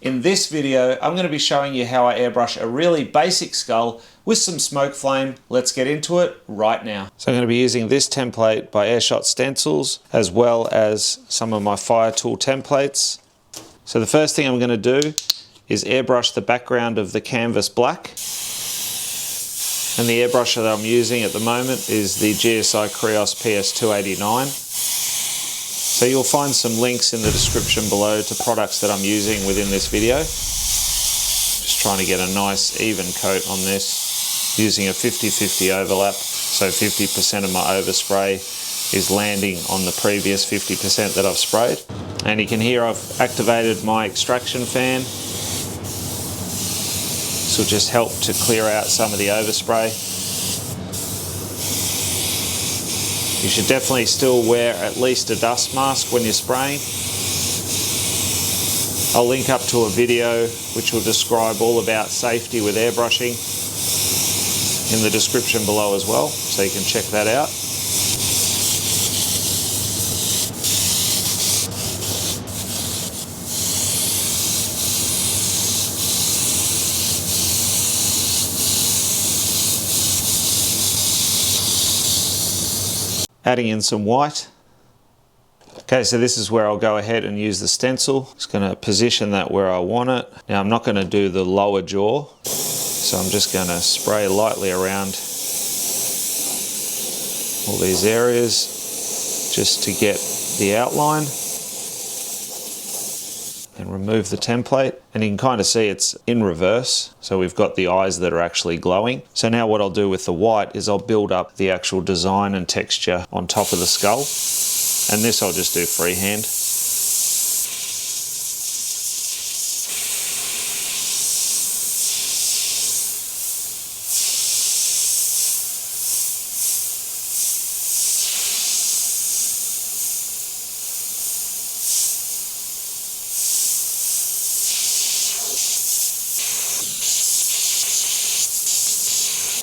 In this video, I'm going to be showing you how I airbrush a really basic skull with some smoke flame. Let's get into it right now. So I'm going to be using this template by AirShot Stencils, as well as some of my fire tool templates. So the first thing I'm going to do is airbrush the background of the canvas black. And the airbrush that I'm using at the moment is the GSI Krios PS289. So you'll find some links in the description below to products that I'm using within this video. Just trying to get a nice even coat on this using a 50-50 overlap. So 50% of my overspray is landing on the previous 50% that I've sprayed. And you can hear I've activated my extraction fan. This will just help to clear out some of the overspray. You should definitely still wear at least a dust mask when you're spraying. I'll link up to a video which will describe all about safety with airbrushing in the description below as well, so you can check that out. Adding in some white. Okay, so this is where I'll go ahead and use the stencil. Just going to position that where I want it. Now I'm not going to do the lower jaw, so I'm just going to spray lightly around all these areas just to get the outline. And remove the template, and you can kind of see it's in reverse, so we've got the eyes that are actually glowing. So now what I'll do with the white is I'll build up the actual design and texture on top of the skull, and this I'll just do freehand.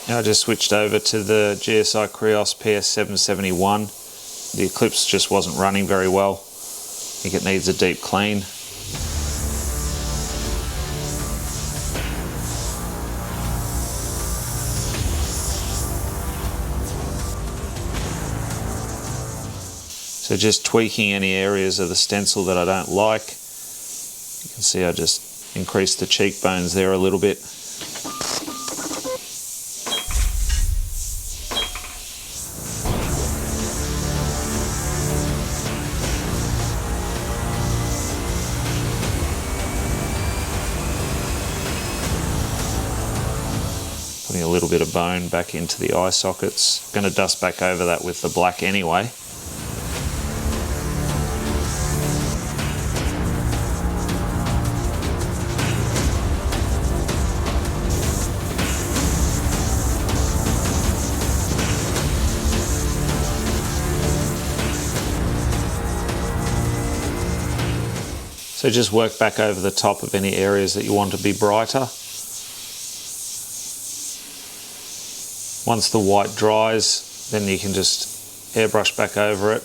Now I just switched over to the GSI Krios PS771. The Eclipse just wasn't running very well. I think it needs a deep clean. So just tweaking any areas of the stencil that I don't like. You can see I just increased the cheekbones there a little bit. Putting a little bit of bone back into the eye sockets. I'm going to dust back over that with the black anyway. So just work back over the top of any areas that you want to be brighter. Once the white dries, then you can just airbrush back over it,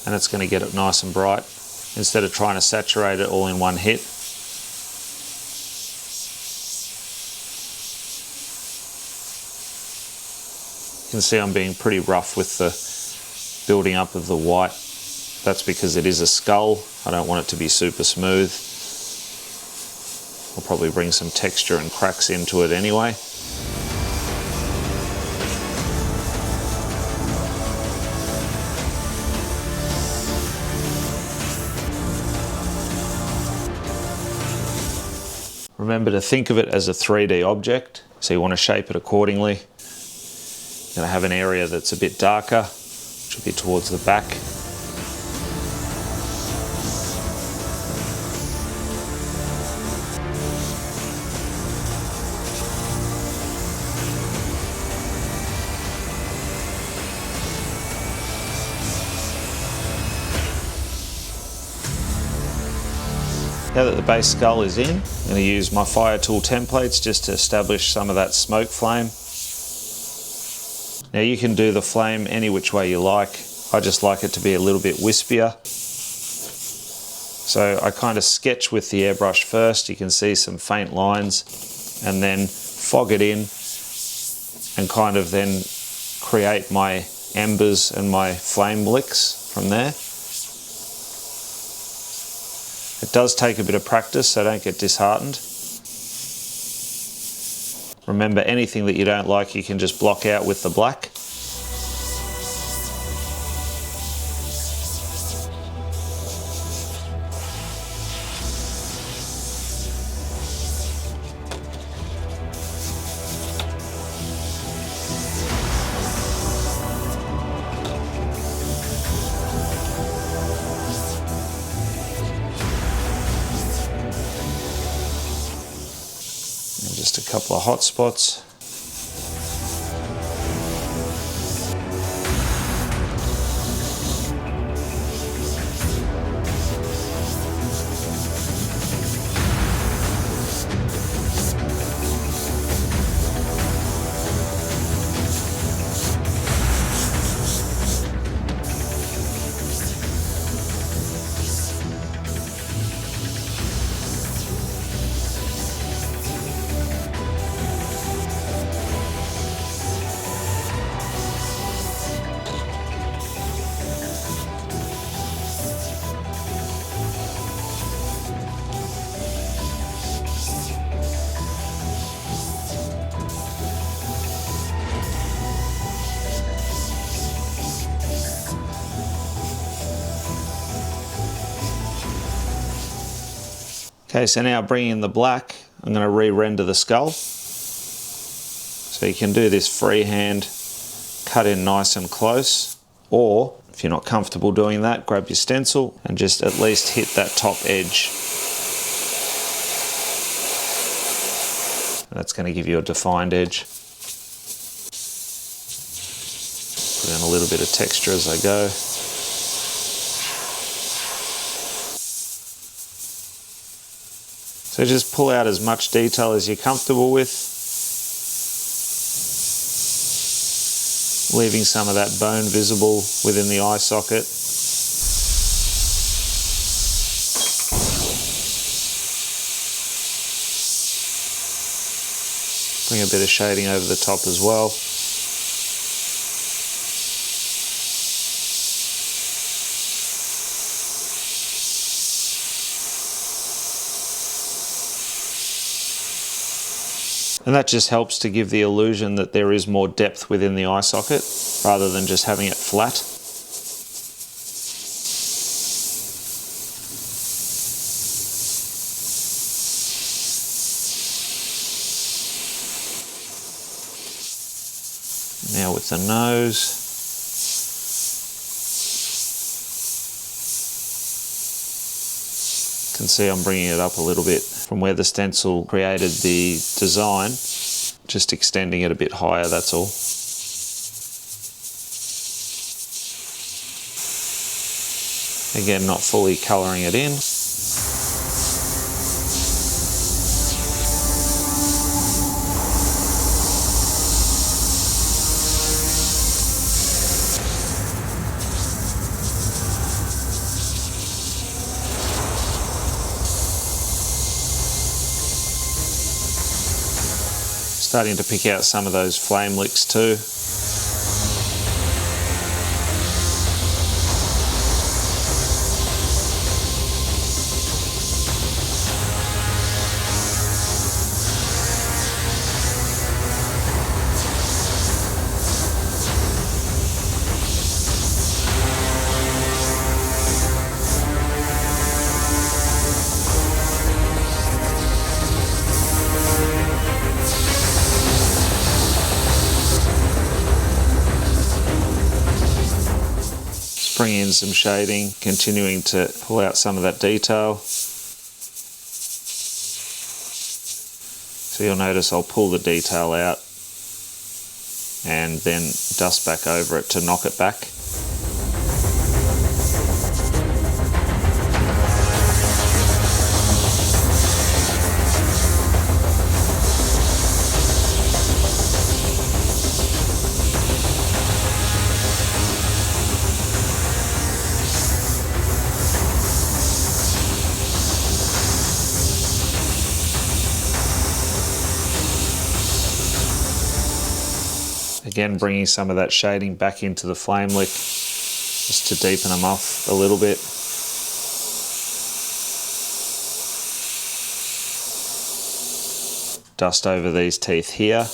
and it's going to get it nice and bright instead of trying to saturate it all in one hit. You can see I'm being pretty rough with the building up of the white. That's because it is a skull. I don't want it to be super smooth. I'll probably bring some texture and cracks into it anyway. Remember to think of it as a 3D object, so you want to shape it accordingly. You're going to have an area that's a bit darker, which will be towards the back. Now that the base skull is in, I'm going to use my fire tool templates just to establish some of that smoke flame. Now you can do the flame any which way you like. I just like it to be a little bit wispier. So I kind of sketch with the airbrush first. You can see some faint lines, and then fog it in and kind of then create my embers and my flame licks from there. It does take a bit of practice, so don't get disheartened. Remember, anything that you don't like you can just block out with the black. Just a couple of hot spots. Okay, so now bringing in the black, I'm going to re-render the skull. So you can do this freehand, cut in nice and close, or if you're not comfortable doing that, grab your stencil and just at least hit that top edge. That's going to give you a defined edge. Put in a little bit of texture as I go. So just pull out as much detail as you're comfortable with, leaving some of that bone visible within the eye socket. Bring a bit of shading over the top as well. And that just helps to give the illusion that there is more depth within the eye socket rather than just having it flat. Now with the nose. You can see I'm bringing it up a little bit from where the stencil created the design, just extending it a bit higher, that's all. Again, not fully colouring it in. Starting to pick out some of those flame licks too. Bring in some shading, continuing to pull out some of that detail. So you'll notice I'll pull the detail out and then dust back over it to knock it back. Again, bringing some of that shading back into the flame lick just to deepen them off a little bit. Dust over these teeth here.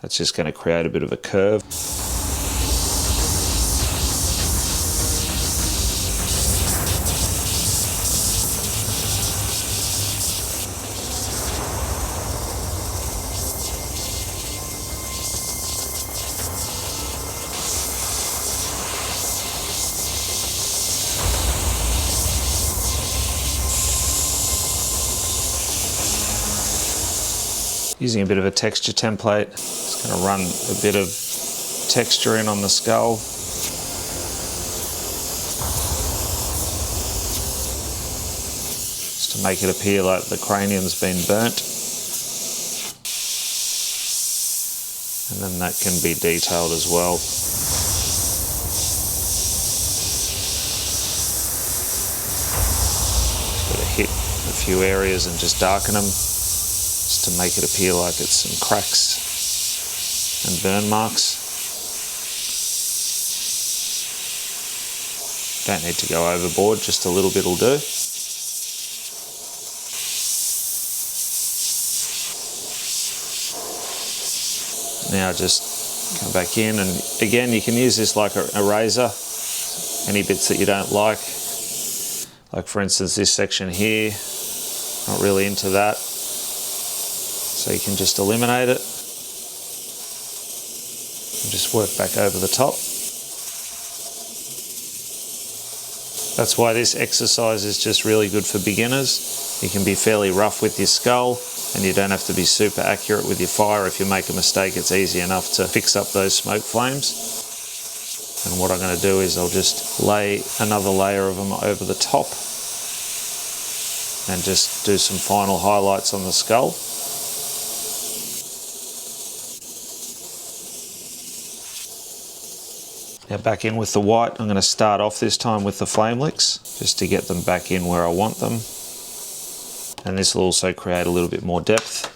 That's just going to create a bit of a curve. Using a bit of a texture template, just going to run a bit of texture in on the skull. Just to make it appear like the cranium's been burnt. And then that can be detailed as well. Just got to hit a few areas and just darken them, to make it appear like it's some cracks and burn marks. Don't need to go overboard, just a little bit will do. Now just come back in, and again you can use this like an eraser. Any bits that you don't like for instance this section here, not really into that. So you can just eliminate it and just work back over the top. That's why this exercise is just really good for beginners. You can be fairly rough with your skull and you don't have to be super accurate with your fire. If you make a mistake, it's easy enough to fix up those smoke flames. And what I'm going to do is I'll just lay another layer of them over the top and just do some final highlights on the skull. Now back in with the white. I'm going to start off this time with the flame licks just to get them back in where I want them. And this will also create a little bit more depth.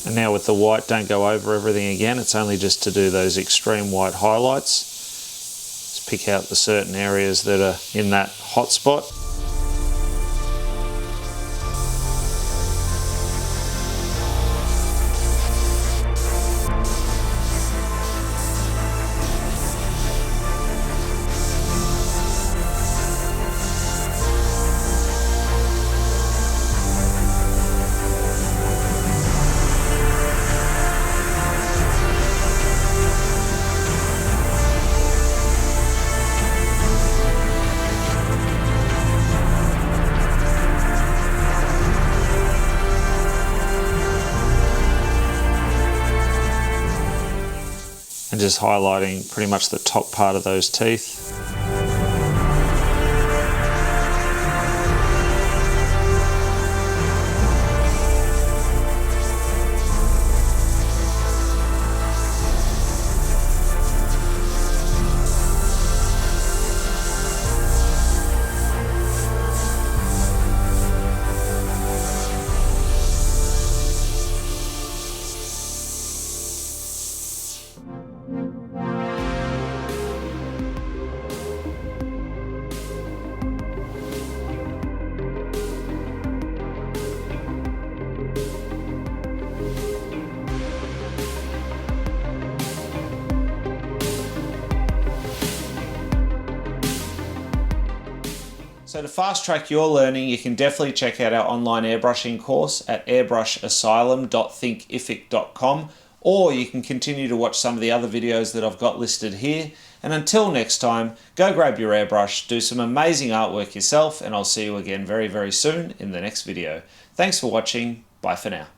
And now with the white, don't go over everything again. It's only just to do those extreme white highlights. Just pick out the certain areas that are in that hot spot. And just highlighting pretty much the top part of those teeth. So to fast track your learning, you can definitely check out our online airbrushing course at airbrushasylum.thinkific.com, or you can continue to watch some of the other videos that I've got listed here. And until next time, go grab your airbrush, do some amazing artwork yourself, and I'll see you again very, very soon in the next video. Thanks for watching. Bye for now.